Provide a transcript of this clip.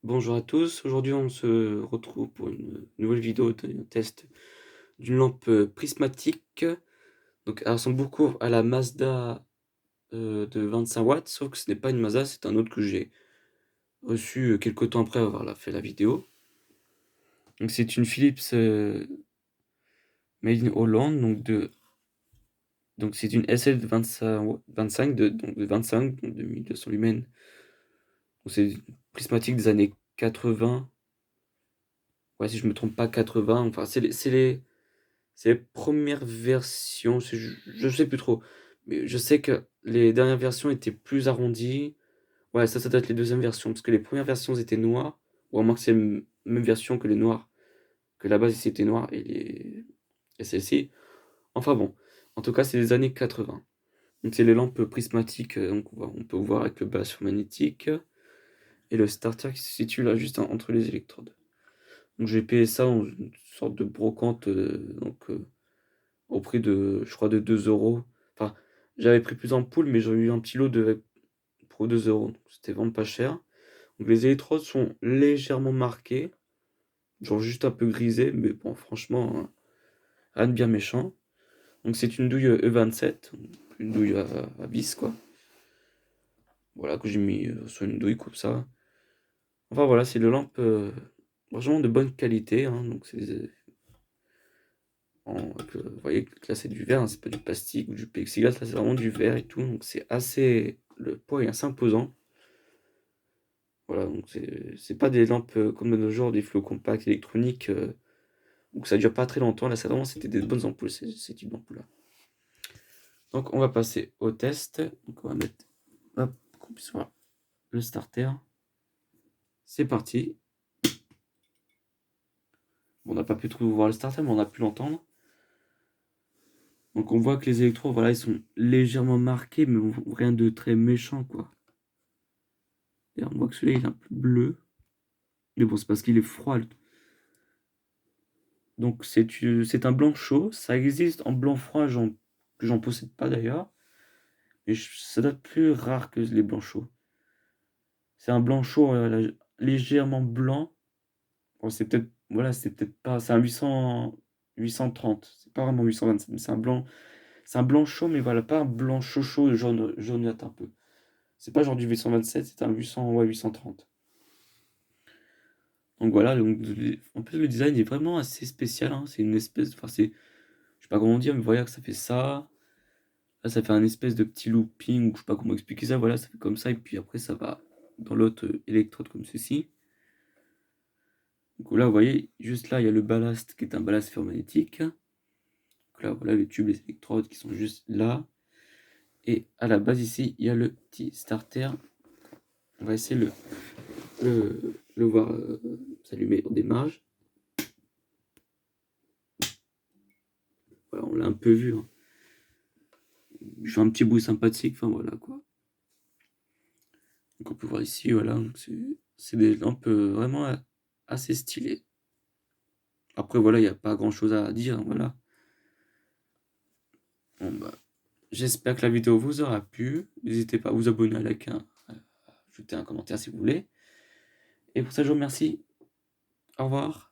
Bonjour à tous, aujourd'hui on se retrouve pour une nouvelle vidéo de test d'une lampe prismatique. Donc elle ressemble beaucoup à la Mazda de 25 watts, sauf que ce n'est pas une Mazda, c'est un autre que j'ai reçu quelques temps après avoir fait la vidéo. Donc c'est une Philips Made in Holland, donc c'est une SL de 25, donc de 25, donc de 1200 lumens. Donc c'est une prismatique des années 80. Ouais, si je me trompe pas, 80. Enfin, c'est les premières versions, je sais plus trop, mais je sais que les dernières versions étaient plus arrondies. Ouais, ça doit être les deuxièmes versions, parce que les premières versions étaient noires, ou à moins que c'est la même version que les noirs, que la base c'était noir et celle-ci. Enfin bon, en tout cas, c'est les années 80. Donc c'est les lampes prismatiques, donc on peut voir avec le balai magnétique et le starter qui se situe là juste entre les électrodes. Donc j'ai payé ça dans une sorte de brocante, au prix de, je crois, de 2 euros. Enfin, j'avais pris plus d'ampoules, mais j'avais eu un petit lot pour 2 euros. Donc c'était vraiment pas cher. Donc les électrodes sont légèrement marquées, genre juste un peu grisées, mais bon, franchement, hein, rien de bien méchant. Donc c'est une douille E27, une douille à vis, quoi. Voilà, que j'ai mis sur une douille comme ça. Enfin voilà, c'est une lampe vraiment de bonne qualité, hein. Donc c'est vous voyez que là c'est du verre, hein, c'est pas du plastique ou du plexiglas, là c'est vraiment du verre et tout, donc le poids est assez imposant. Voilà, donc c'est pas des lampes comme de nos jours, des flots compacts électroniques, où ça dure pas très longtemps. Là, c'était des bonnes ampoules, ces types d'ampoules-là. Donc on va passer au test. Donc on va mettre, hop, qu'on puisse voir le starter. C'est parti. Bon, on n'a pas pu trop voir le starter, mais on a pu l'entendre. Donc on voit que les électrodes, voilà, ils sont légèrement marqués, mais rien de très méchant, quoi. Et on voit que celui-là, il est un peu bleu. Mais bon, c'est parce qu'il est froid. Donc c'est un blanc chaud. Ça existe en blanc froid, que j'en possède pas d'ailleurs. Mais ça doit être plus rare que les blancs chauds. C'est un blanc chaud légèrement blanc. Bon, c'est peut-être pas. C'est un 830. C'est pas vraiment 827, mais c'est un blanc chaud, mais voilà, pas un blanc chaud chaud, jaunâtre un peu. C'est pas genre du 827, c'est un 800, ouais, 830. Donc voilà, en plus le design est vraiment assez spécial, hein. C'est une espèce, enfin c'est, je sais pas comment dire, mais voilà que ça fait ça. Là, ça fait un espèce de petit looping, ou je sais pas comment expliquer ça, voilà, ça fait comme ça, et puis après ça va dans l'autre électrode comme ceci. Donc là, vous voyez, juste là, il y a le ballast qui est un ballast ferromagnétique. Donc là, voilà les tubes, les électrodes qui sont juste là. Et à la base ici, il y a le petit starter. On va essayer le voir s'allumer au démarrage. Voilà, on l'a un peu vu, hein. Je fais un petit bruit sympathique, enfin voilà quoi. Donc on peut voir ici, voilà, c'est des lampes vraiment assez stylées. Après voilà, il n'y a pas grand chose à dire, hein, voilà. Bon bah, j'espère que la vidéo vous aura plu. N'hésitez pas à vous abonner, à liker, à ajouter un commentaire si vous voulez. Et pour ça, je vous remercie. Au revoir.